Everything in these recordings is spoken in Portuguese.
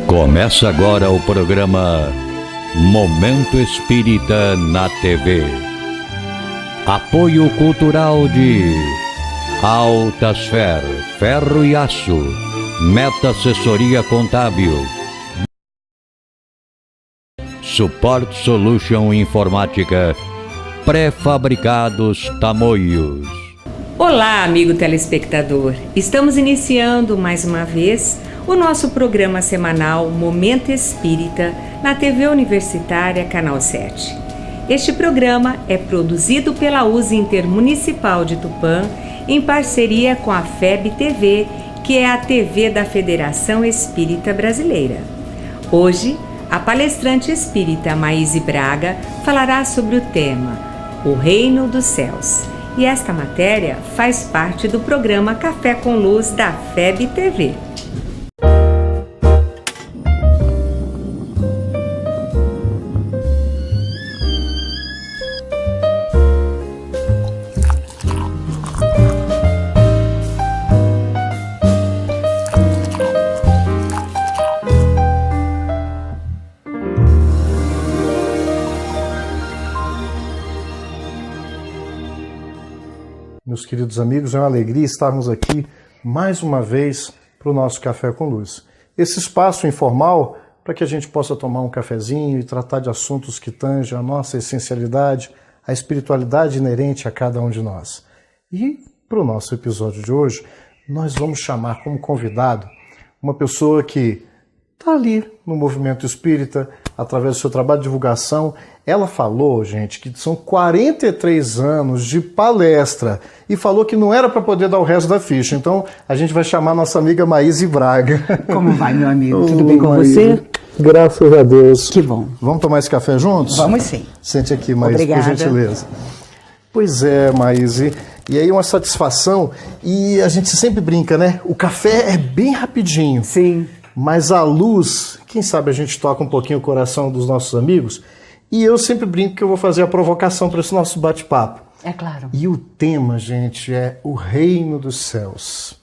Começa agora o programa Momento Espírita na TV. Apoio cultural de Altasfer, Ferro e Aço, Meta Assessoria Contábil, Support Solution Informática, Pré-fabricados Tamoios. Olá, amigo telespectador. Estamos iniciando mais uma vez o nosso programa semanal Momento Espírita na TV Universitária Canal 7. Este programa é produzido pela USE Intermunicipal de Tupã em parceria com a FEB TV, que é a TV da Federação Espírita Brasileira. Hoje, a palestrante espírita Maíse Braga falará sobre o tema O Reino dos Céus. E esta matéria faz parte do programa Café com Luz da FEB TV. Meus queridos amigos, é uma alegria estarmos aqui mais uma vez para o nosso Café com Luz. Esse espaço informal para que a gente possa tomar um cafezinho e tratar de assuntos que tangem a nossa essencialidade, a espiritualidade inerente a cada um de nós. E para o nosso episódio de hoje, nós vamos chamar como convidado uma pessoa que está ali no movimento espírita, através do seu trabalho de divulgação. Ela falou, gente, que são 43 anos de palestra e falou que não era para poder dar o resto da ficha. Então, a gente vai chamar a nossa amiga Maíse Braga. Como vai, meu amigo? Tudo bem com você? Graças a Deus. Que bom. Vamos tomar esse café juntos? Vamos sim. Sente aqui, Maíse, Obrigada. por gentileza. Pois é, Maíse. E aí uma satisfação. E a gente sempre brinca, né? O café é bem rapidinho. Sim. Mas a luz, quem sabe a gente toca um pouquinho o coração dos nossos amigos. E eu sempre brinco que eu vou fazer a provocação para esse nosso bate-papo. É claro. E o tema, gente, é o Reino dos Céus.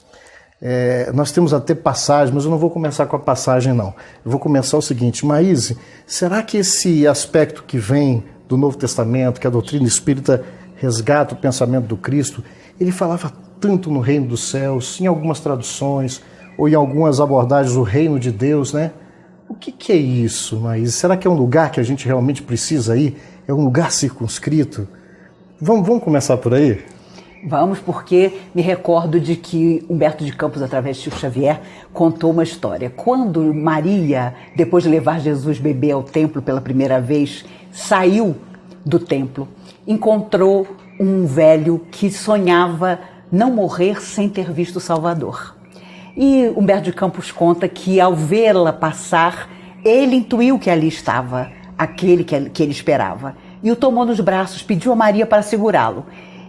Nós temos até passagem, mas eu não vou começar com a passagem, não. Eu vou começar o seguinte: Maíse, será que esse aspecto que vem do Novo Testamento, que a doutrina espírita resgata o pensamento do Cristo, ele falava tanto no Reino dos Céus, em algumas traduções, ou em algumas abordagens, o Reino de Deus, né? O que é isso, Maíse? Será que é um lugar que a gente realmente precisa ir? É um lugar circunscrito? Vamos começar por aí? Vamos, porque me recordo de que Humberto de Campos, através de Chico Xavier, contou uma história. Quando Maria, depois de levar Jesus bebê ao templo pela primeira vez, saiu do templo, encontrou um velho que sonhava não morrer sem ter visto o Salvador. E Humberto de Campos conta que, ao vê-la passar, ele intuiu que ali estava aquele que ele esperava. E o tomou nos braços, pediu a Maria para segurá-lo.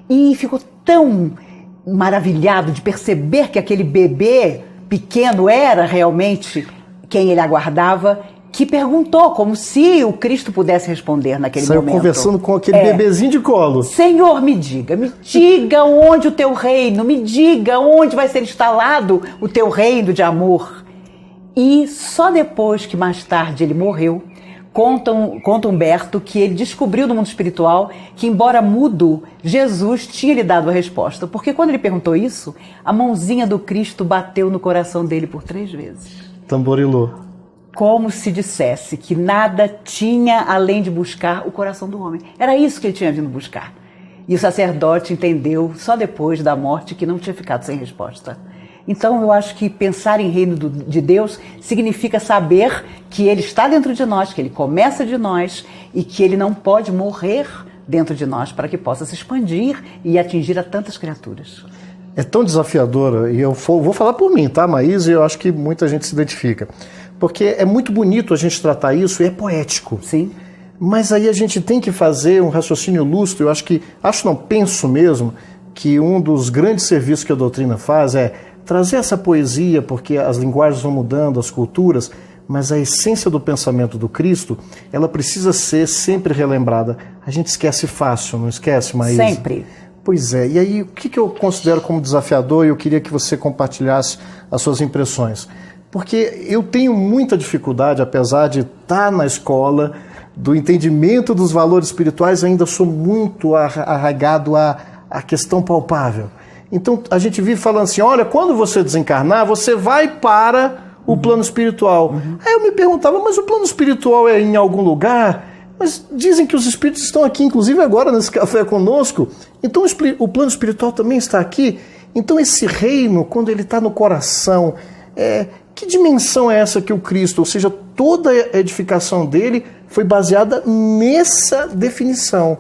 E ficou tão maravilhado de perceber que aquele bebê pequeno era realmente quem ele aguardava, que perguntou, como se o Cristo pudesse responder naquele momento. Saiu conversando com aquele bebezinho de colo. Senhor, me diga onde o teu reino, me diga onde vai ser instalado o teu reino de amor. E só depois que mais tarde ele morreu, conta Humberto que ele descobriu no mundo espiritual que, embora mudo, Jesus tinha lhe dado a resposta. Porque quando ele perguntou isso, a mãozinha do Cristo bateu no coração dele por 3 vezes. Tamborilou. Como se dissesse que nada tinha além de buscar o coração do homem. Era isso que ele tinha vindo buscar. E o sacerdote entendeu só depois da morte que não tinha ficado sem resposta. Então eu acho que pensar em reino de Deus significa saber que ele está dentro de nós, que ele começa de nós e que ele não pode morrer dentro de nós para que possa se expandir e atingir a tantas criaturas. É tão desafiadora, e eu vou falar por mim, tá, Maíse? Eu acho que muita gente se identifica. Porque é muito bonito a gente tratar isso e é poético. Sim. Mas aí a gente tem que fazer um raciocínio lúcido. Penso mesmo que um dos grandes serviços que a doutrina faz é trazer essa poesia, porque as linguagens vão mudando, as culturas, mas a essência do pensamento do Cristo, ela precisa ser sempre relembrada. A gente esquece fácil, não esquece, Maíse? Sempre. Pois é. E aí, o que eu considero como desafiador, e eu queria que você compartilhasse as suas impressões. Porque eu tenho muita dificuldade, apesar de estar na escola, do entendimento dos valores espirituais, eu ainda sou muito arraigado à questão palpável. Então a gente vive falando assim, olha, quando você desencarnar, você vai para o plano espiritual. Aí eu me perguntava, mas o plano espiritual é em algum lugar? Mas dizem que os espíritos estão aqui, inclusive agora nesse café conosco. Então o plano espiritual também está aqui. Então esse reino, quando ele está no coração, que dimensão é essa que o Cristo, ou seja, toda a edificação dele foi baseada nessa definição.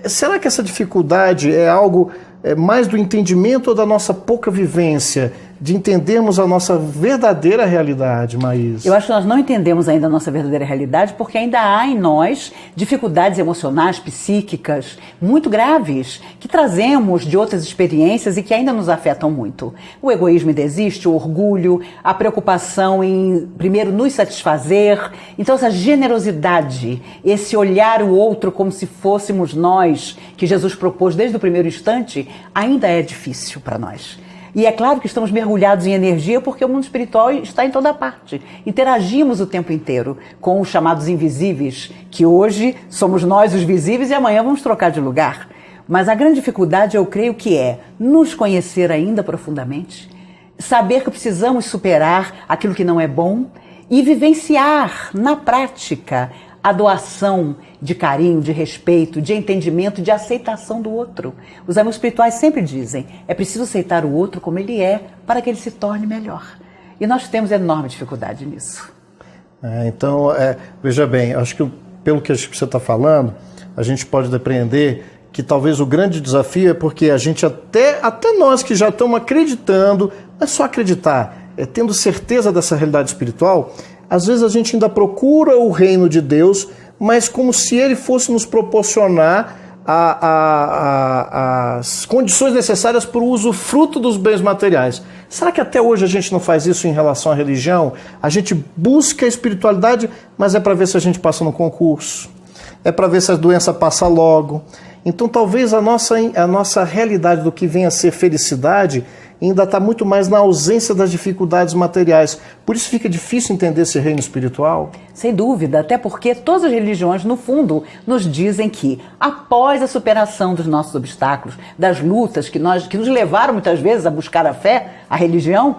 Será que essa dificuldade é algo mais do entendimento ou da nossa pouca vivência, de entendermos a nossa verdadeira realidade, Maís? Eu acho que nós não entendemos ainda a nossa verdadeira realidade porque ainda há em nós dificuldades emocionais, psíquicas, muito graves, que trazemos de outras experiências e que ainda nos afetam muito. O egoísmo ainda existe, o orgulho, a preocupação em, primeiro, nos satisfazer. Então, essa generosidade, esse olhar o outro como se fôssemos nós, que Jesus propôs desde o primeiro instante, ainda é difícil para nós. E é claro que estamos mergulhados em energia porque o mundo espiritual está em toda parte. Interagimos o tempo inteiro com os chamados invisíveis, que hoje somos nós os visíveis e amanhã vamos trocar de lugar. Mas a grande dificuldade, eu creio que é nos conhecer ainda profundamente, saber que precisamos superar aquilo que não é bom e vivenciar na prática a doação de carinho, de respeito, de entendimento, de aceitação do outro. Os amigos espirituais sempre dizem, é preciso aceitar o outro como ele é, para que ele se torne melhor. E nós temos enorme dificuldade nisso. Então, veja bem, acho que pelo que você está falando, a gente pode depreender que talvez o grande desafio é porque a gente até nós que já estamos acreditando, não é só acreditar, tendo certeza dessa realidade espiritual, às vezes a gente ainda procura o reino de Deus, mas como se ele fosse nos proporcionar as condições necessárias para o usufruto dos bens materiais. Será que até hoje a gente não faz isso em relação à religião? A gente busca a espiritualidade, mas é para ver se a gente passa no concurso, é para ver se a doença passa logo. Então talvez a nossa realidade do que vem a ser felicidade ainda está muito mais na ausência das dificuldades materiais. Por isso fica difícil entender esse reino espiritual? Sem dúvida, até porque todas as religiões, no fundo, nos dizem que após a superação dos nossos obstáculos, das lutas que nos levaram muitas vezes a buscar a fé, a religião,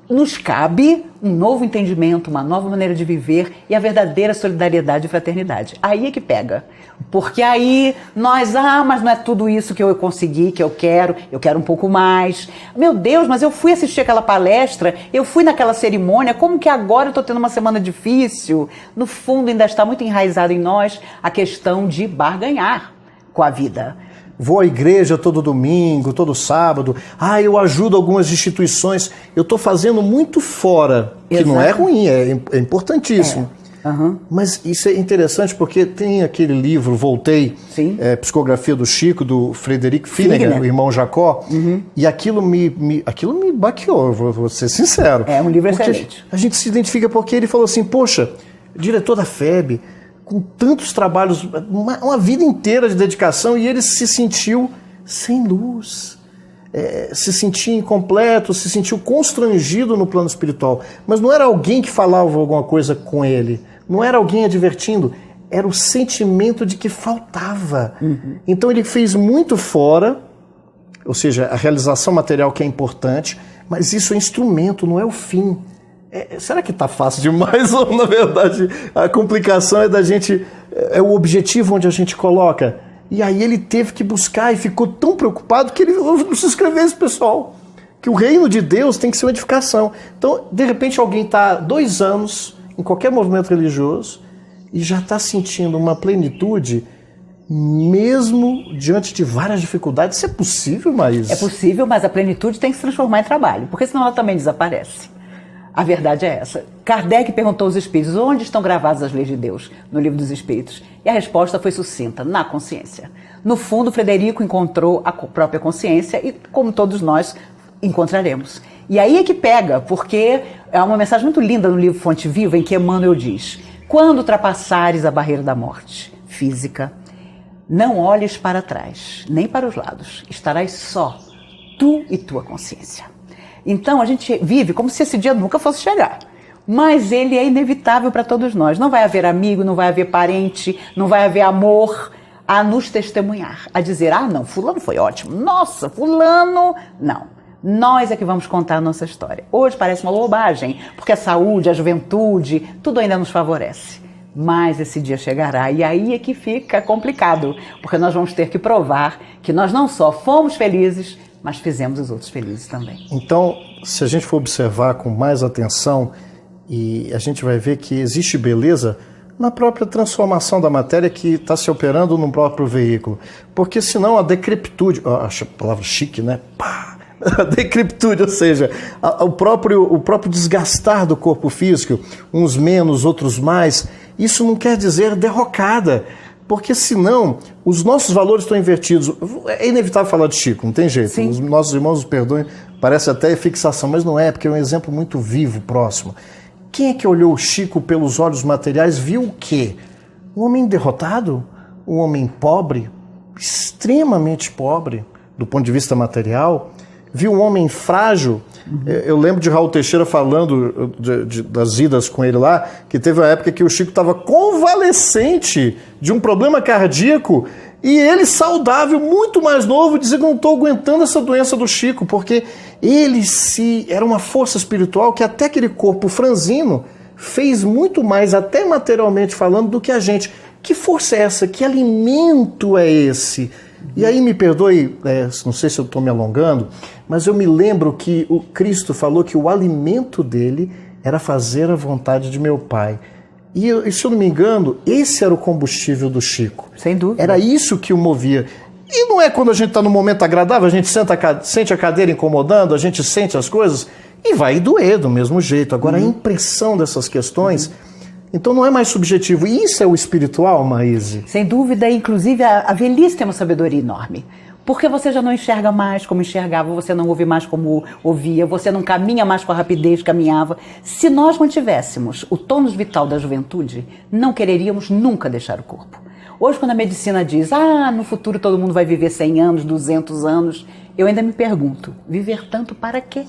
nos cabe um novo entendimento, uma nova maneira de viver e a verdadeira solidariedade e fraternidade. Aí é que pega. Porque aí nós, mas não é tudo isso que eu consegui, que eu quero um pouco mais. Meu Deus, mas eu fui assistir aquela palestra, eu fui naquela cerimônia, como que agora eu estou tendo uma semana difícil? No fundo ainda está muito enraizado em nós a questão de barganhar com a vida. Vou à igreja todo domingo, todo sábado. Eu ajudo algumas instituições. Eu estou fazendo muito fora, que não é ruim, é importantíssimo. Uhum. Mas isso é interessante porque tem aquele livro, Voltei, Psicografia do Chico, do Frederico Finnegan, o irmão Jacó, e aquilo me baqueou, vou ser sincero. É um livro excelente. A gente se identifica porque ele falou assim, poxa, diretor da FEB, com tantos trabalhos, uma vida inteira de dedicação, e ele se sentiu sem luz, se sentia incompleto, se sentiu constrangido no plano espiritual. Mas não era alguém que falava alguma coisa com ele, não era alguém advertindo, era o sentimento de que faltava. Então ele fez muito fora, ou seja, a realização material que é importante, mas isso é instrumento, não é o fim. Será que está fácil demais ou, na verdade, a complicação é da gente, é o objetivo onde a gente coloca? E aí ele teve que buscar e ficou tão preocupado que ele se escrevesse, pessoal, que o reino de Deus tem que ser uma edificação. Então, de repente, alguém está 2 anos em qualquer movimento religioso e já está sentindo uma plenitude, mesmo diante de várias dificuldades. Isso é possível, Maís? É possível, mas a plenitude tem que se transformar em trabalho, porque senão ela também desaparece. A verdade é essa. Kardec perguntou aos espíritos, onde estão gravadas as leis de Deus? No livro dos Espíritos. E a resposta foi sucinta, na consciência. No fundo, Frederico encontrou a própria consciência e, como todos nós, encontraremos. E aí é que pega, porque é uma mensagem muito linda no livro Fonte Viva, em que Emmanuel diz, quando ultrapassares a barreira da morte física, não olhes para trás, nem para os lados. Estarás só, tu e tua consciência. Então, a gente vive como se esse dia nunca fosse chegar. mas ele é inevitável para todos nós. Não vai haver amigo, não vai haver parente, não vai haver amor a nos testemunhar, a dizer, não, fulano foi ótimo, nossa, fulano... Não, nós é que vamos contar a nossa história. Hoje parece uma bobagem, porque a saúde, a juventude, tudo ainda nos favorece. Mas esse dia chegará e aí é que fica complicado, porque nós vamos ter que provar que nós não só fomos felizes, mas fizemos os outros felizes também. Então, se a gente for observar com mais atenção, e a gente vai ver que existe beleza na própria transformação da matéria que está se operando no próprio veículo. Porque senão a decrepitude, acho a palavra chique, né? Pá! A decrepitude, ou seja, o próprio desgastar do corpo físico, uns menos, outros mais, isso não quer dizer derrocada, porque senão os nossos valores estão invertidos. É inevitável falar de Chico, não tem jeito. Sim. Os nossos irmãos nos perdoem, parece até fixação, mas não é, porque é um exemplo muito vivo, próximo. Quem é que olhou o Chico pelos olhos materiais, viu o quê? Um homem derrotado? Um homem pobre? Extremamente pobre, do ponto de vista material? Viu um homem frágil? Eu lembro de Raul Teixeira falando das idas com ele lá, que teve uma época que o Chico estava convalescente de um problema cardíaco e ele saudável, muito mais novo, dizia que não estou aguentando essa doença do Chico, porque ele era uma força espiritual que até aquele corpo franzino fez muito mais, até materialmente falando, do que a gente. Que força é essa? Que alimento é esse? E aí me perdoe, não sei se eu estou me alongando, mas eu me lembro que o Cristo falou que o alimento dele era fazer a vontade de meu Pai. E se eu não me engano, esse era o combustível do Chico. Sem dúvida. Era isso que o movia. E não é quando a gente está num momento agradável, a gente sente a cadeira incomodando, a gente sente as coisas e vai doer do mesmo jeito. Agora, a impressão dessas questões... Então não é mais subjetivo. E isso é o espiritual, Maíse? Sem dúvida, inclusive a velhice tem uma sabedoria enorme. Porque você já não enxerga mais como enxergava, você não ouve mais como ouvia, você não caminha mais com a rapidez que caminhava. Se nós mantivéssemos o tônus vital da juventude, não quereríamos nunca deixar o corpo. Hoje, quando a medicina diz, no futuro todo mundo vai viver 100 anos, 200 anos, eu ainda me pergunto, viver tanto para quê?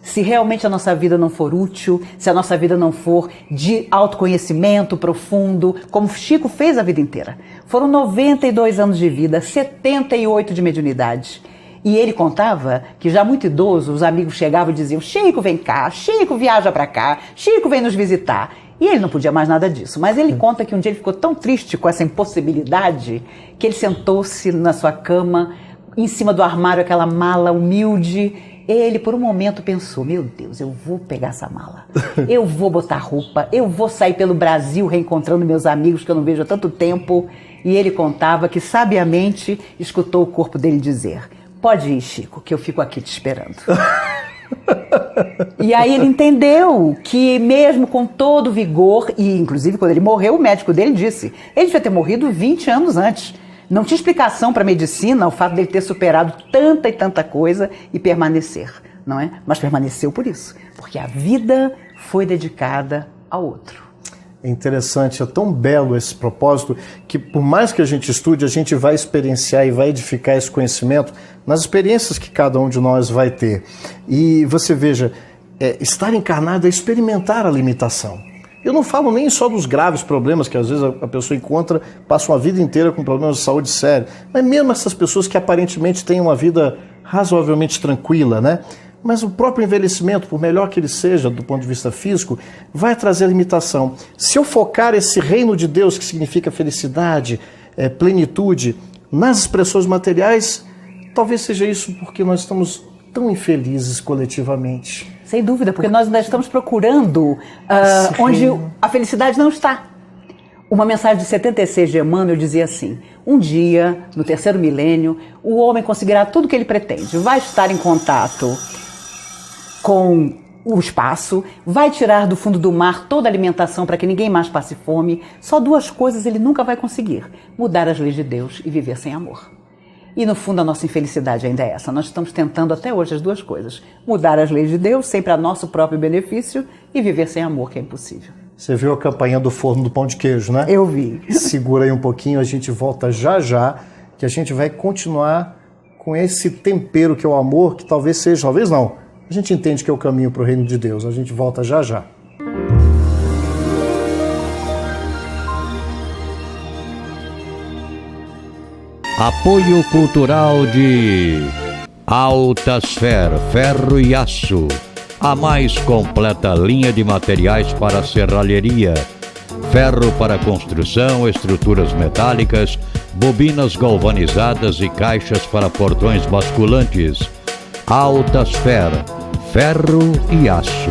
Se realmente a nossa vida não for útil, se a nossa vida não for de autoconhecimento profundo, como Chico fez a vida inteira. Foram 92 anos de vida, 78 de mediunidade. E ele contava que já muito idoso, os amigos chegavam e diziam, Chico, vem cá, Chico, viaja pra cá, Chico, vem nos visitar. E ele não podia mais nada disso. Mas ele conta que um dia ele ficou tão triste com essa impossibilidade que ele sentou-se na sua cama, em cima do armário, aquela mala humilde. Ele, por um momento, pensou, meu Deus, eu vou pegar essa mala, eu vou botar roupa, eu vou sair pelo Brasil reencontrando meus amigos que eu não vejo há tanto tempo. E ele contava que, sabiamente, escutou o corpo dele dizer, pode ir, Chico, que eu fico aqui te esperando. E aí ele entendeu que mesmo com todo o vigor, e inclusive quando ele morreu, o médico dele disse, ele devia ter morrido 20 anos antes. Não tinha explicação para a medicina o fato dele ter superado tanta e tanta coisa e permanecer, não é? Mas permaneceu por isso, porque a vida foi dedicada ao outro. É interessante, é tão belo esse propósito que por mais que a gente estude, a gente vai experienciar e vai edificar esse conhecimento nas experiências que cada um de nós vai ter. E você veja, estar encarnado é experimentar a limitação. Eu não falo nem só dos graves problemas que às vezes a pessoa encontra, passa uma vida inteira com problemas de saúde séria, mas mesmo essas pessoas que aparentemente têm uma vida razoavelmente tranquila, né? Mas o próprio envelhecimento, por melhor que ele seja do ponto de vista físico, vai trazer limitação. Se eu focar esse reino de Deus, que significa felicidade, plenitude, nas expressões materiais, talvez seja isso porque nós estamos tão infelizes coletivamente. Sem dúvida, porque nós ainda estamos procurando onde a felicidade não está. Uma mensagem de 76 de Emmanuel dizia assim, um dia, no 3º milênio, o homem conseguirá tudo o que ele pretende, vai estar em contato com o espaço, vai tirar do fundo do mar toda a alimentação para que ninguém mais passe fome. Só 2 coisas ele nunca vai conseguir, mudar as leis de Deus e viver sem amor. E no fundo a nossa infelicidade ainda é essa. Nós estamos tentando até hoje as 2 coisas. Mudar as leis de Deus, sempre a nosso próprio benefício, e viver sem amor, que é impossível. Você viu a campainha do forno do pão de queijo, né? Eu vi. Segura aí um pouquinho, a gente volta já já, que a gente vai continuar com esse tempero que é o amor, que talvez seja, talvez não. A gente entende que é o caminho para o reino de Deus. A gente volta já já. Apoio cultural de Altasfer, ferro e aço, a mais completa linha de materiais para serralheria, ferro para construção, estruturas metálicas, bobinas galvanizadas e caixas para portões basculantes. Altasfer, ferro e aço.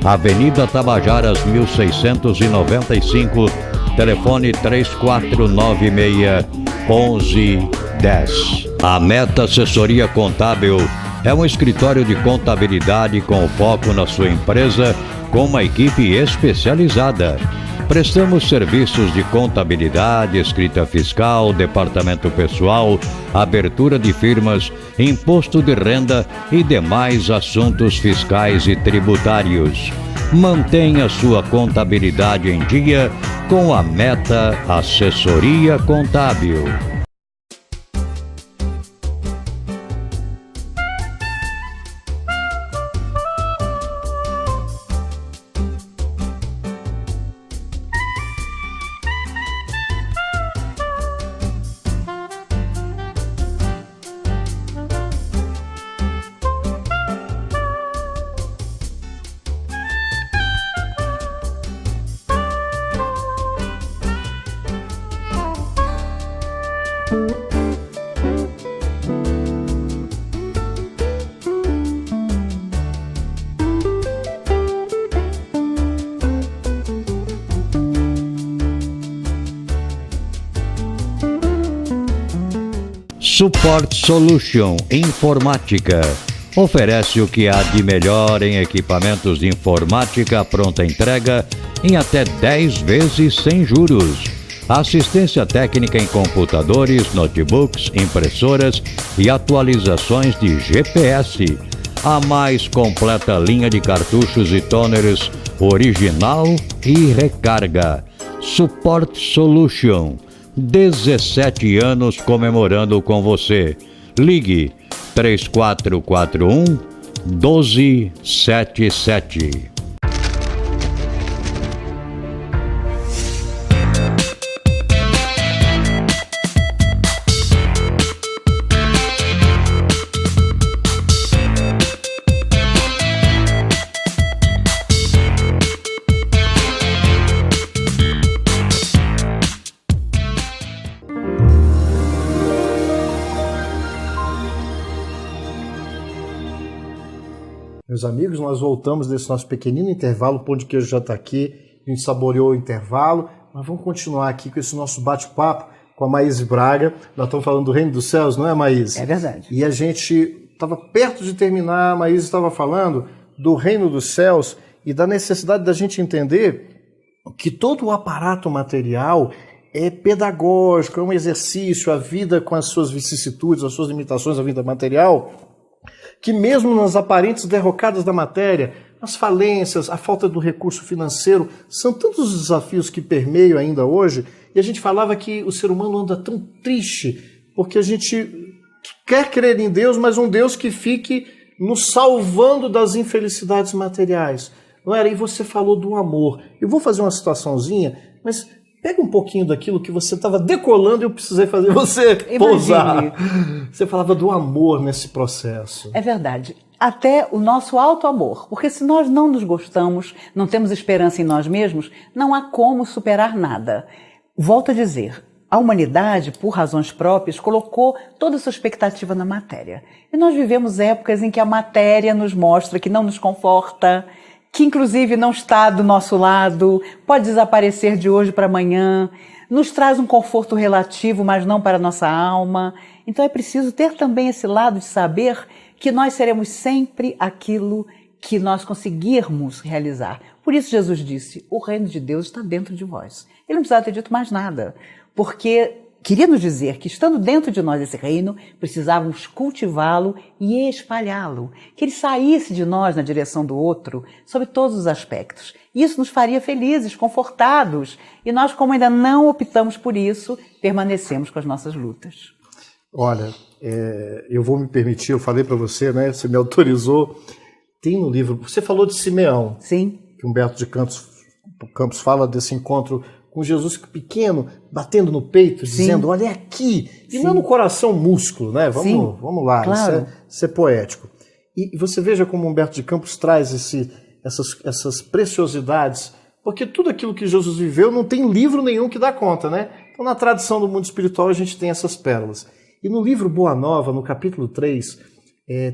Avenida Tabajaras 1695, telefone 3496-1110. A Meta Assessoria Contábil é um escritório de contabilidade com foco na sua empresa, com uma equipe especializada. Prestamos serviços de contabilidade, escrita fiscal, departamento pessoal, abertura de firmas, imposto de renda e demais assuntos fiscais e tributários. Mantenha sua contabilidade em dia com a Meta Assessoria Contábil. Support Solution Informática oferece o que há de melhor em equipamentos de informática pronta entrega em até 10 vezes sem juros. Assistência técnica em computadores, notebooks, impressoras e atualizações de GPS. A mais completa linha de cartuchos e toners original e recarga. Support Solution. 17 anos comemorando com você. Ligue 3441-1277. Meus amigos, nós voltamos desse nosso pequenino intervalo, o Pão de Queijo já está aqui, a gente saboreou o intervalo, mas vamos continuar aqui com esse nosso bate-papo com a Maíse Braga. Nós estamos falando do Reino dos Céus, não é, Maíse? É verdade. E a gente estava perto de terminar, a Maíse estava falando do Reino dos Céus e da necessidade da gente entender que todo o aparato material é pedagógico, é um exercício, a vida com as suas vicissitudes, as suas limitações, a vida material, que mesmo nas aparentes derrocadas da matéria, as falências, a falta do recurso financeiro, são tantos os desafios que permeiam ainda hoje, e a gente falava que o ser humano anda tão triste, porque a gente quer crer em Deus, mas um Deus que fique nos salvando das infelicidades materiais. Não era? E você falou do amor. Eu vou fazer uma situaçãozinha, mas pega um pouquinho daquilo que você estava decolando e eu precisei fazer você pousar. Você falava do amor nesse processo. É verdade. Até o nosso auto-amor. Porque se nós não nos gostamos, não temos esperança em nós mesmos, não há como superar nada. Volto a dizer, a humanidade, por razões próprias, colocou toda a sua expectativa na matéria. E nós vivemos épocas em que a matéria nos mostra que não nos conforta, que inclusive não está do nosso lado, pode desaparecer de hoje para amanhã, nos traz um conforto relativo, mas não para a nossa alma. Então é preciso ter também esse lado de saber que nós seremos sempre aquilo que nós conseguirmos realizar. Por isso Jesus disse, o reino de Deus está dentro de vós. Ele não precisava ter dito mais nada, porque queria nos dizer que, estando dentro de nós esse reino, precisávamos cultivá-lo e espalhá-lo, que ele saísse de nós na direção do outro, sob todos os aspectos. Isso nos faria felizes, confortados, e nós, como ainda não optamos por isso, permanecemos com as nossas lutas. Olha, eu vou me permitir, eu falei para você, né? Você me autorizou. Tem no livro, você falou de Simeão. Sim. que Humberto de Campos fala desse encontro com Jesus pequeno, batendo no peito, dizendo, olha aqui, e não no coração músculo, né? Vamos lá, claro. Isso é poético. E você veja como Humberto de Campos traz essas preciosidades, porque tudo aquilo que Jesus viveu não tem livro nenhum que dá conta, né? Então, na tradição do mundo espiritual, a gente tem essas pérolas. E no livro Boa Nova, no capítulo 3,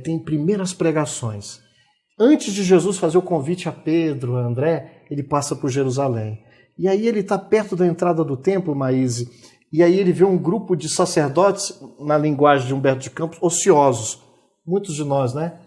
tem primeiras pregações. Antes de Jesus fazer o convite a Pedro, a André, ele passa por Jerusalém. E aí ele está perto da entrada do templo, Maíse, e aí ele vê um grupo de sacerdotes, na linguagem de Humberto de Campos, ociosos. Muitos de nós, né?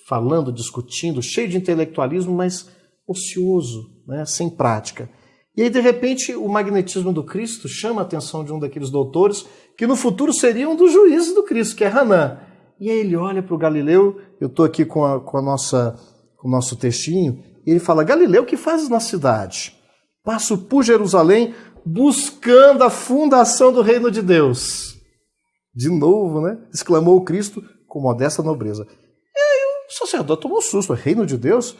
Falando, discutindo, cheio de intelectualismo, mas ocioso, né? Sem prática. E aí, de repente, o magnetismo do Cristo chama a atenção de um daqueles doutores, que no futuro seria um dos juízes do Cristo, que é Hanã. E aí ele olha para o Galileu, eu estou aqui com o nosso textinho, e ele fala, Galileu, o que fazes na cidade? Passo por Jerusalém buscando a fundação do reino de Deus. De novo, né? Exclamou o Cristo com modesta nobreza. E aí o sacerdote tomou um susto. Reino de Deus? O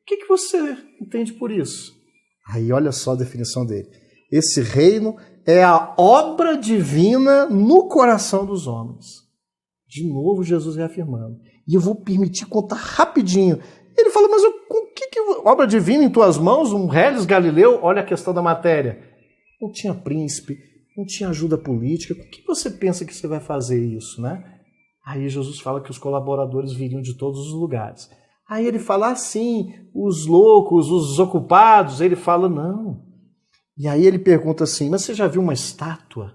que você entende por isso? Aí olha só a definição dele. Esse reino é a obra divina no coração dos homens. De novo Jesus reafirmando. E eu vou permitir contar rapidinho. Ele fala, mas com que obra divina em tuas mãos, um reles Galileu? Olha a questão da matéria. Não tinha príncipe, não tinha ajuda política. Com que você pensa que você vai fazer isso, né? Aí Jesus fala que os colaboradores viriam de todos os lugares. Aí ele fala assim, os loucos, os desocupados. Ele fala, não. E aí ele pergunta assim, mas você já viu uma estátua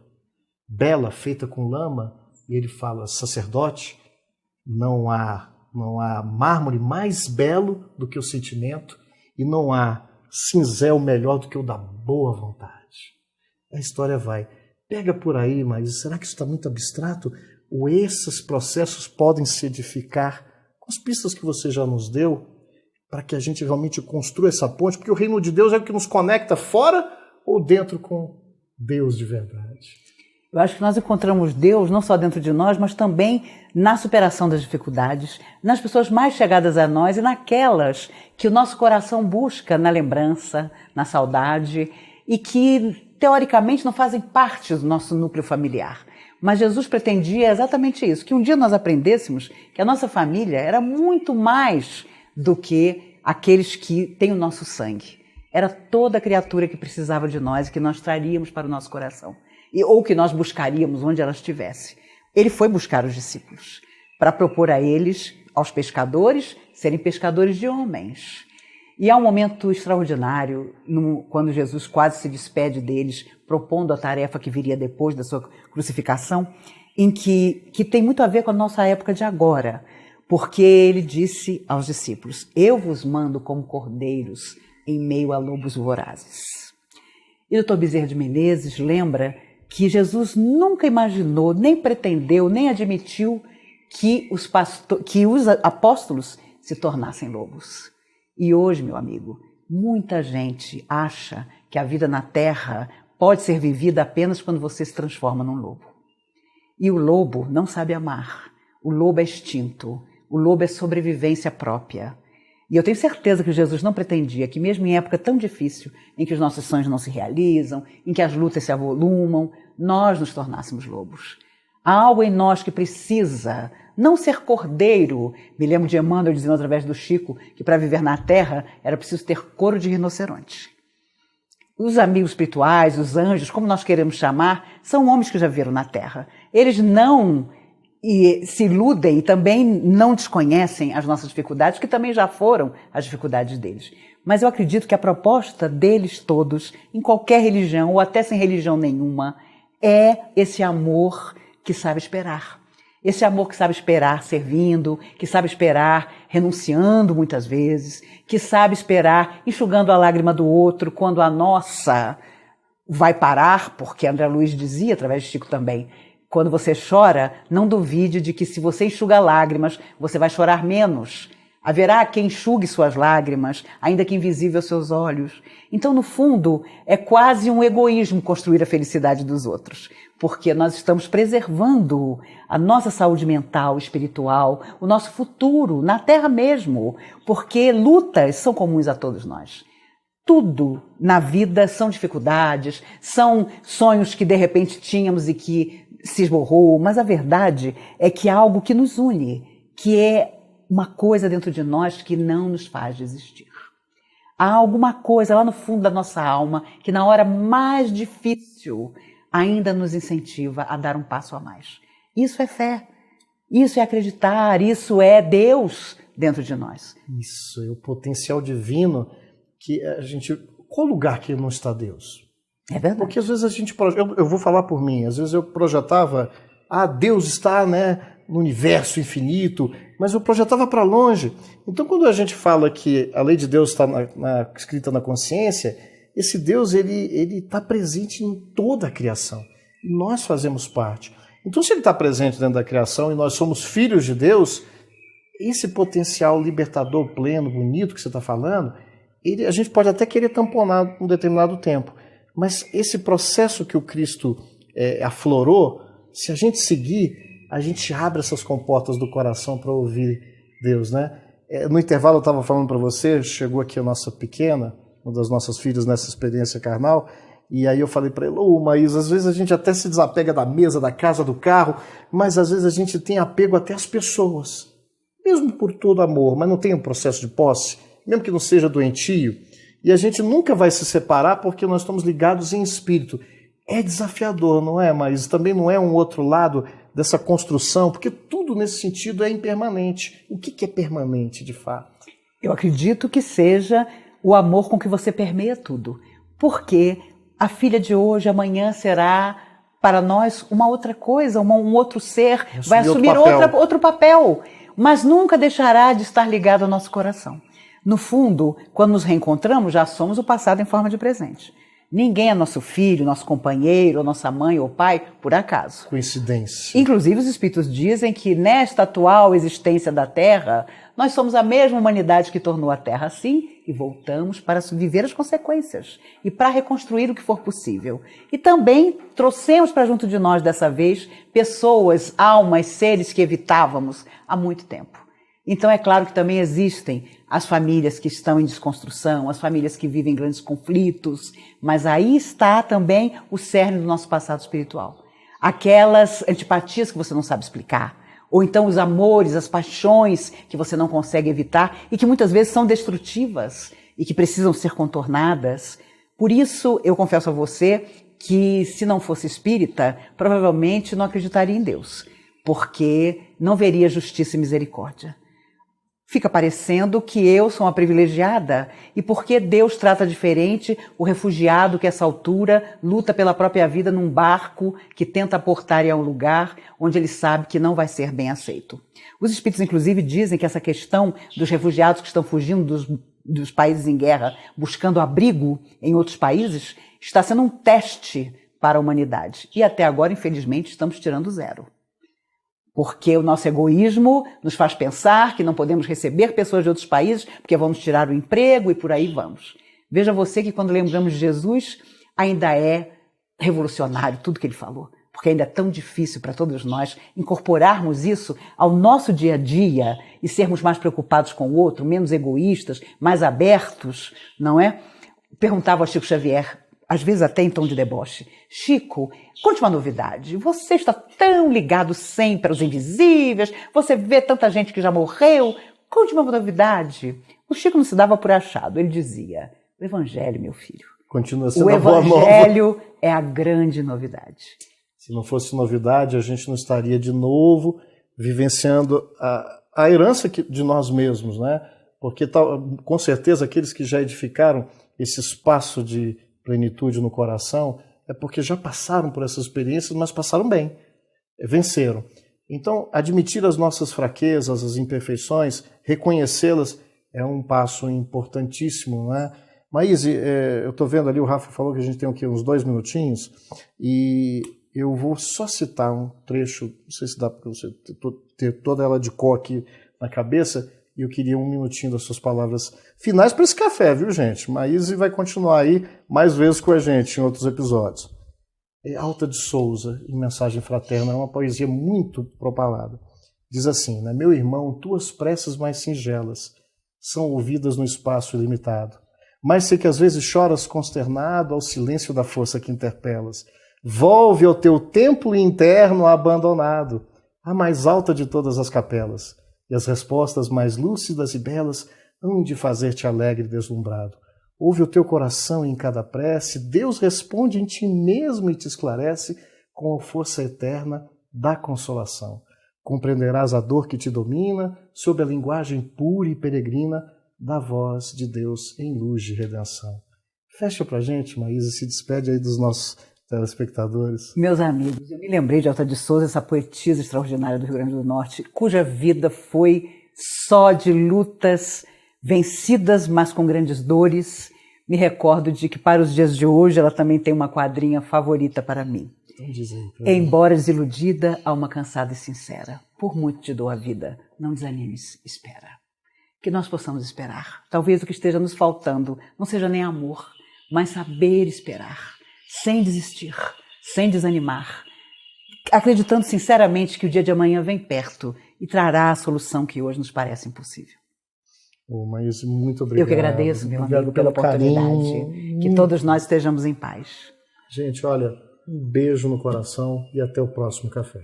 bela feita com lama? E ele fala, sacerdote, não há mármore mais belo do que o sentimento e não há cinzel melhor do que o da boa vontade. A história vai. Pega por aí, mas será que isso está muito abstrato? Ou esses processos podem se edificar com as pistas que você já nos deu para que a gente realmente construa essa ponte? Porque o reino de Deus é o que nos conecta fora ou dentro com Deus de verdade? Eu acho que nós encontramos Deus não só dentro de nós, mas também na superação das dificuldades, nas pessoas mais chegadas a nós e naquelas que o nosso coração busca na lembrança, na saudade e que, teoricamente, não fazem parte do nosso núcleo familiar. Mas Jesus pretendia exatamente isso, que um dia nós aprendêssemos que a nossa família era muito mais do que aqueles que têm o nosso sangue. Era toda criatura que precisava de nós e que nós traríamos para o nosso coração. Ou que nós buscaríamos onde ela estivesse. Ele foi buscar os discípulos para propor a eles, aos pescadores, serem pescadores de homens. E há um momento extraordinário, quando Jesus quase se despede deles, propondo a tarefa que viria depois da sua crucificação, em que tem muito a ver com a nossa época de agora, porque ele disse aos discípulos, eu vos mando como cordeiros em meio a lobos vorazes. E o Dr. Bezerra de Menezes lembra que Jesus nunca imaginou, nem pretendeu, nem admitiu que os apóstolos se tornassem lobos. E hoje, meu amigo, muita gente acha que a vida na terra pode ser vivida apenas quando você se transforma num lobo. E o lobo não sabe amar, o lobo é instinto, o lobo é sobrevivência própria. E eu tenho certeza que Jesus não pretendia que mesmo em época tão difícil, em que os nossos sonhos não se realizam, em que as lutas se avolumam, nós nos tornássemos lobos. Há algo em nós que precisa não ser cordeiro. Me lembro de Emmanuel dizendo através do Chico que para viver na terra era preciso ter couro de rinoceronte. Os amigos espirituais, os anjos, como nós queremos chamar, são homens que já viveram na terra. Eles não se iludem e também não desconhecem as nossas dificuldades, que também já foram as dificuldades deles. Mas eu acredito que a proposta deles todos, em qualquer religião ou até sem religião nenhuma, é esse amor que sabe esperar. Esse amor que sabe esperar servindo, que sabe esperar renunciando muitas vezes, que sabe esperar enxugando a lágrima do outro quando a nossa vai parar, porque André Luiz dizia, através de Chico também, quando você chora, não duvide de que se você enxuga lágrimas, você vai chorar menos. Haverá quem enxugue suas lágrimas, ainda que invisível aos seus olhos. Então, no fundo, é quase um egoísmo construir a felicidade dos outros, porque nós estamos preservando a nossa saúde mental, espiritual, o nosso futuro, na Terra mesmo, porque lutas são comuns a todos nós. Tudo na vida são dificuldades, são sonhos que de repente tínhamos e que se esborrou, mas a verdade é que há algo que nos une, que é uma coisa dentro de nós que não nos faz desistir. Há alguma coisa lá no fundo da nossa alma que na hora mais difícil ainda nos incentiva a dar um passo a mais. Isso é fé, isso é acreditar, isso é Deus dentro de nós. Isso, é o potencial divino que a gente... Qual lugar que não está Deus? É verdade. Porque às vezes a gente... Eu vou falar por mim, às vezes eu projetava, Deus está, no universo infinito, mas eu projetava para longe. Então, quando a gente fala que a lei de Deus está escrita na consciência, esse Deus ele está presente em toda a criação. E nós fazemos parte. Então, se ele está presente dentro da criação e nós somos filhos de Deus, esse potencial libertador pleno, bonito que você está falando, a gente pode até querer tamponar um determinado tempo, mas esse processo que o Cristo aflorou, se a gente seguir, a gente abre essas comportas do coração para ouvir Deus, né? No intervalo eu estava falando para você, chegou aqui a nossa pequena, uma das nossas filhas nessa experiência carnal, e aí eu falei para ele, Maís, às vezes a gente até se desapega da mesa, da casa, do carro, mas às vezes a gente tem apego até às pessoas, mesmo por todo amor, mas não tem um processo de posse, mesmo que não seja doentio, e a gente nunca vai se separar porque nós estamos ligados em espírito. É desafiador, não é? Mas também não é um outro lado dessa construção, porque tudo nesse sentido é impermanente. O que é permanente, de fato? Eu acredito que seja o amor com que você permeia tudo. Porque a filha de hoje, amanhã, será para nós uma outra coisa, um outro ser, vai assumir outro papel, mas nunca deixará de estar ligado ao nosso coração. No fundo, quando nos reencontramos, já somos o passado em forma de presente. Ninguém é nosso filho, nosso companheiro, nossa mãe ou pai, por acaso. Coincidência. Inclusive, os espíritos dizem que nesta atual existência da Terra, nós somos a mesma humanidade que tornou a Terra assim e voltamos para viver as consequências e para reconstruir o que for possível. E também trouxemos para junto de nós, dessa vez, pessoas, almas, seres que evitávamos há muito tempo. Então é claro que também existem as famílias que estão em desconstrução, as famílias que vivem grandes conflitos, mas aí está também o cerne do nosso passado espiritual. Aquelas antipatias que você não sabe explicar, ou então os amores, as paixões que você não consegue evitar e que muitas vezes são destrutivas e que precisam ser contornadas. Por isso, eu confesso a você que se não fosse espírita, provavelmente não acreditaria em Deus, porque não veria justiça e misericórdia. Fica parecendo que eu sou uma privilegiada e porque Deus trata diferente o refugiado que, a essa altura, luta pela própria vida num barco que tenta aportar em um lugar onde ele sabe que não vai ser bem aceito. Os espíritos, inclusive, dizem que essa questão dos refugiados que estão fugindo dos países em guerra, buscando abrigo em outros países, está sendo um teste para a humanidade. E até agora, infelizmente, estamos tirando zero. Porque o nosso egoísmo nos faz pensar que não podemos receber pessoas de outros países porque vamos tirar o emprego e por aí vamos. Veja você que quando lembramos de Jesus, ainda é revolucionário tudo que ele falou. Porque ainda é tão difícil para todos nós incorporarmos isso ao nosso dia a dia e sermos mais preocupados com o outro, menos egoístas, mais abertos, não é? Perguntava ao Chico Xavier, às vezes até em tom de deboche, Chico, conte uma novidade, você está tão ligado sempre aos invisíveis, você vê tanta gente que já morreu, conte uma novidade. O Chico não se dava por achado, ele dizia, o Evangelho, meu filho, continua sendo o Evangelho é a grande novidade. Se não fosse novidade, a gente não estaria de novo vivenciando a herança de nós mesmos, né? Porque com certeza aqueles que já edificaram esse espaço de plenitude no coração, é porque já passaram por essas experiências, mas passaram bem, venceram. Então, admitir as nossas fraquezas, as imperfeições, reconhecê-las, é um passo importantíssimo, né? Maíse, eu estou vendo ali, o Rafa falou que a gente tem aqui uns 2 minutinhos, e eu vou só citar um trecho, não sei se dá para você ter toda ela de cor aqui na cabeça, E eu queria um minutinho das suas palavras finais para esse café, viu, gente? Maíse vai continuar aí mais vezes com a gente em outros episódios. Alta de Souza, em Mensagem Fraterna, é uma poesia muito propalada. Diz assim, né? Meu irmão, tuas preces mais singelas são ouvidas no espaço ilimitado. Mas sei que às vezes choras consternado ao silêncio da força que interpelas. Volve ao teu templo interno abandonado, a mais alta de todas as capelas, e as respostas mais lúcidas e belas hão de fazer-te alegre e deslumbrado. Ouve o teu coração em cada prece, Deus responde em ti mesmo e te esclarece com a força eterna da consolação. Compreenderás a dor que te domina sob a linguagem pura e peregrina da voz de Deus em luz de redenção. Fecha pra gente, Maíse, se despede aí dos nossos telespectadores. Meus amigos, eu me lembrei de Alta de Souza, essa poetisa extraordinária do Rio Grande do Norte, cuja vida foi só de lutas vencidas, mas com grandes dores. Me recordo de que para os dias de hoje ela também tem uma quadrinha favorita para mim. Embora desiludida, alma cansada e sincera, por muito te dou a vida, não desanimes, espera. Que nós possamos esperar. Talvez o que esteja nos faltando não seja nem amor, mas saber esperar, sem desistir, sem desanimar, acreditando sinceramente que o dia de amanhã vem perto e trará a solução que hoje nos parece impossível. Maíse, muito obrigado. Eu que agradeço, meu amigo, pela oportunidade. Carinho. Que todos nós estejamos em paz. Gente, olha, um beijo no coração e até o próximo café.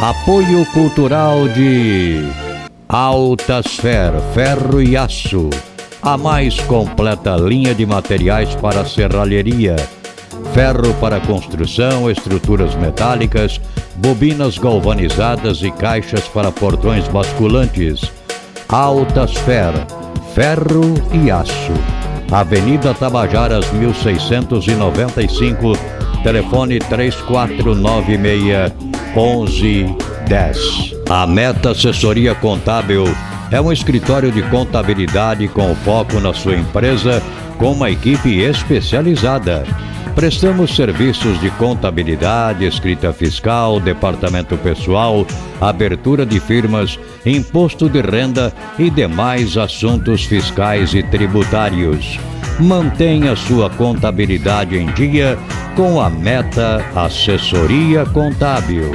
Apoio cultural de Altasfer, ferro e aço, a mais completa linha de materiais para serralheria, ferro para construção, estruturas metálicas, bobinas galvanizadas e caixas para portões basculantes. Altasfer, ferro e aço. Avenida Tabajaras 1695, telefone 3496-1110. A Meta Assessoria Contábil é um escritório de contabilidade com foco na sua empresa, com uma equipe especializada. Prestamos serviços de contabilidade, escrita fiscal, departamento pessoal, abertura de firmas, imposto de renda e demais assuntos fiscais e tributários. Mantenha sua contabilidade em dia com a Meta Assessoria Contábil.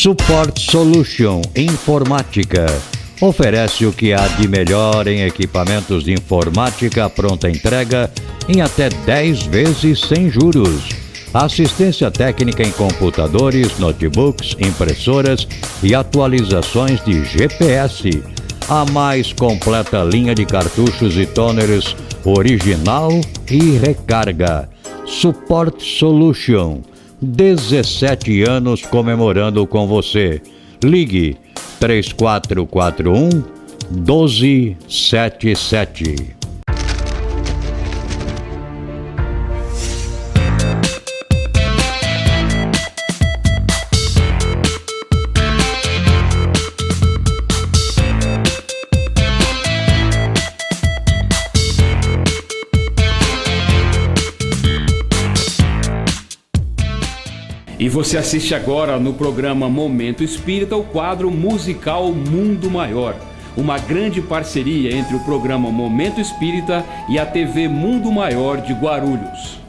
Support Solution Informática oferece o que há de melhor em equipamentos de informática pronta entrega em até 10 vezes sem juros. Assistência técnica em computadores, notebooks, impressoras e atualizações de GPS. A mais completa linha de cartuchos e toners original e recarga. Support Solution. 17 anos comemorando com você. Ligue 3441-1277. E você assiste agora no programa Momento Espírita o quadro musical Mundo Maior, uma grande parceria entre o programa Momento Espírita e a TV Mundo Maior de Guarulhos.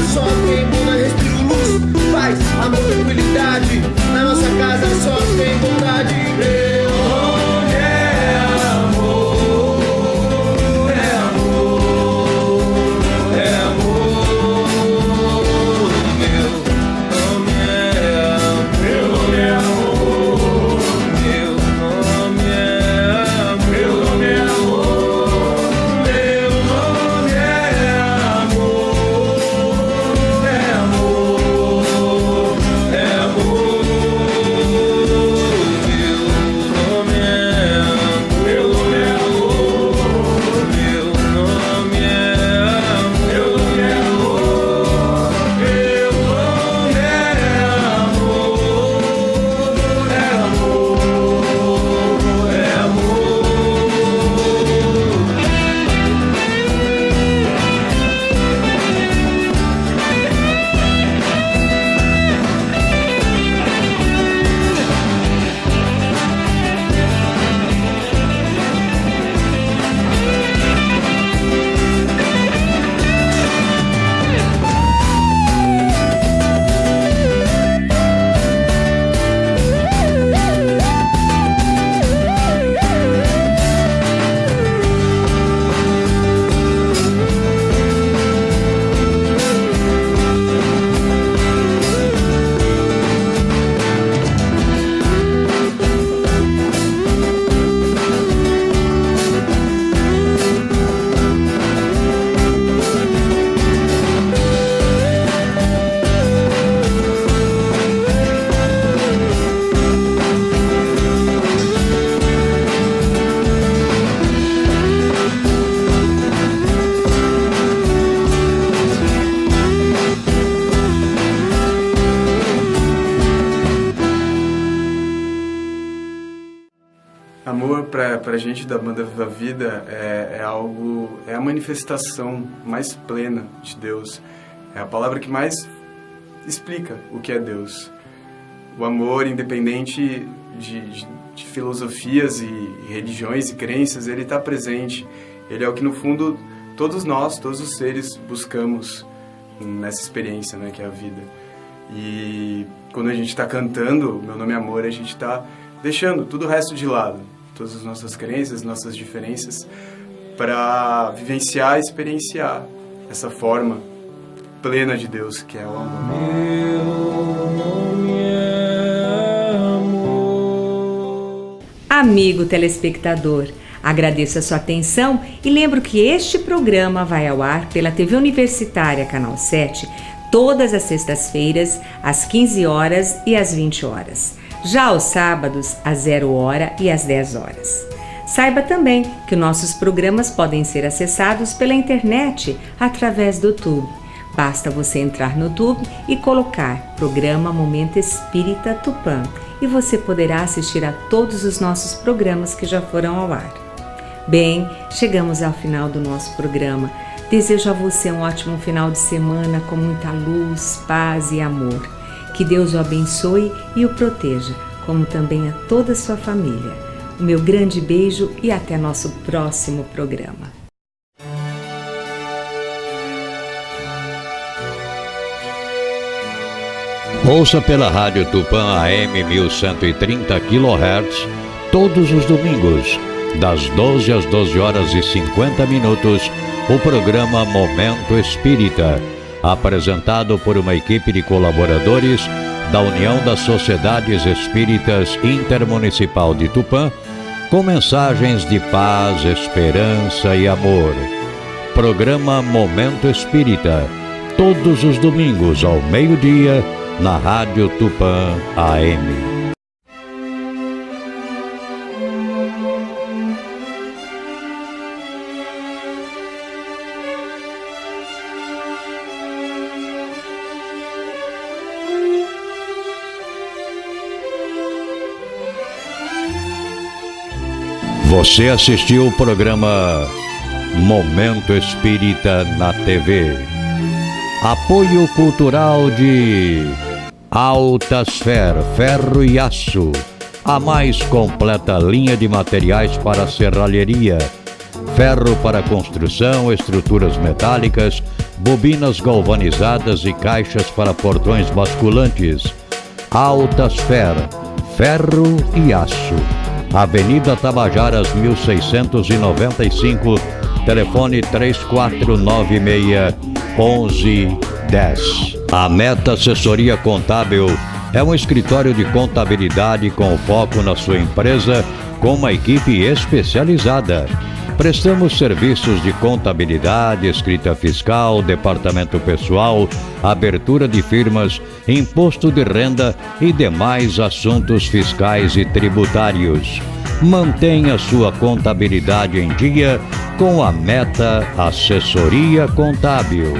só tem bunda, respiro luz, paz, amor, tranquilidade. Na nossa casa só tem bondade. Meu nome é amor, é amor, é amor. Meu nome é amor, meu nome é amor, meu nome é amor, meu nome é amor, meu nome é amor, é amor, é amor. Amor, pra gente da banda Viva a Vida, é a manifestação mais plena de Deus. É a palavra que mais explica o que é Deus. O amor, independente de filosofias e religiões e crenças, ele está presente. Ele é o que, no fundo, todos nós, todos os seres, buscamos nessa experiência, né, que é a vida. E quando a gente está cantando Meu Nome é Amor, a gente está deixando tudo o resto de lado, todas as nossas crenças, nossas diferenças, para vivenciar e experienciar essa forma plena de Deus, que é o amor. Meu nome é amor. Amigo telespectador, agradeço a sua atenção e lembro que este programa vai ao ar pela TV Universitária Canal 7 todas as sextas-feiras, às 15 horas e às 20 horas. Já aos sábados, às 0 hora e às 10 horas. Saiba também que nossos programas podem ser acessados pela internet através do YouTube. Basta você entrar no YouTube e colocar Programa Momento Espírita Tupã e você poderá assistir a todos os nossos programas que já foram ao ar. Bem, chegamos ao final do nosso programa. Desejo a você um ótimo final de semana com muita luz, paz e amor. Que Deus o abençoe e o proteja, como também a toda a sua família. O meu grande beijo e até nosso próximo programa. Ouça pela Rádio Tupã AM 1130 kHz todos os domingos, das 12 às 12 horas e 50 minutos, o programa Momento Espírita, apresentado por uma equipe de colaboradores da União das Sociedades Espíritas Intermunicipal de Tupã, com mensagens de paz, esperança e amor. Programa Momento Espírita, todos os domingos ao meio-dia, na Rádio Tupã AM. Você assistiu o programa Momento Espírita na TV. Apoio cultural de Altasfer Ferro e Aço, a mais completa linha de materiais para serralheria, ferro para construção, estruturas metálicas, bobinas galvanizadas e caixas para portões basculantes. Altasfer, ferro e aço. Avenida Tabajaras 1695, telefone 3496-1110. A Meta Assessoria Contábil é um escritório de contabilidade com foco na sua empresa, com uma equipe especializada. Prestamos serviços de contabilidade, escrita fiscal, departamento pessoal, abertura de firmas, imposto de renda e demais assuntos fiscais e tributários. Mantenha sua contabilidade em dia com a Meta Assessoria Contábil.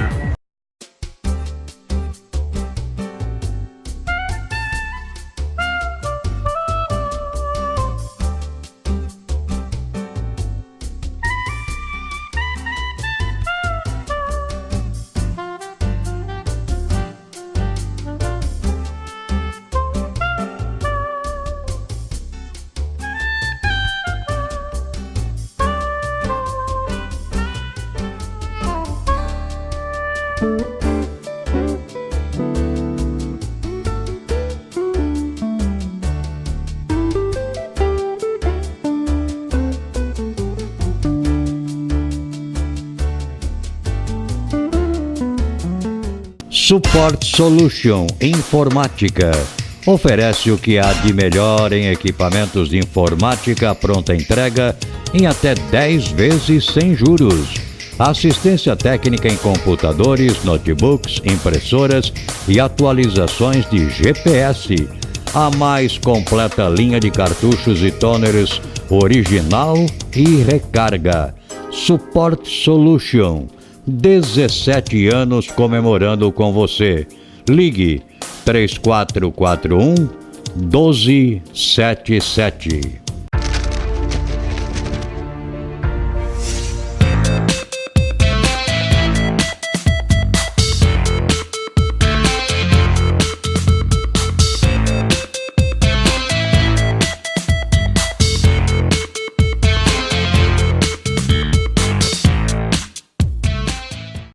Support Solution Informática oferece o que há de melhor em equipamentos de informática à pronta entrega em até 10 vezes sem juros. Assistência técnica em computadores, notebooks, impressoras e atualizações de GPS. A mais completa linha de cartuchos e toners original e recarga. Support Solution. 17 anos comemorando com você. Ligue 3441-1277.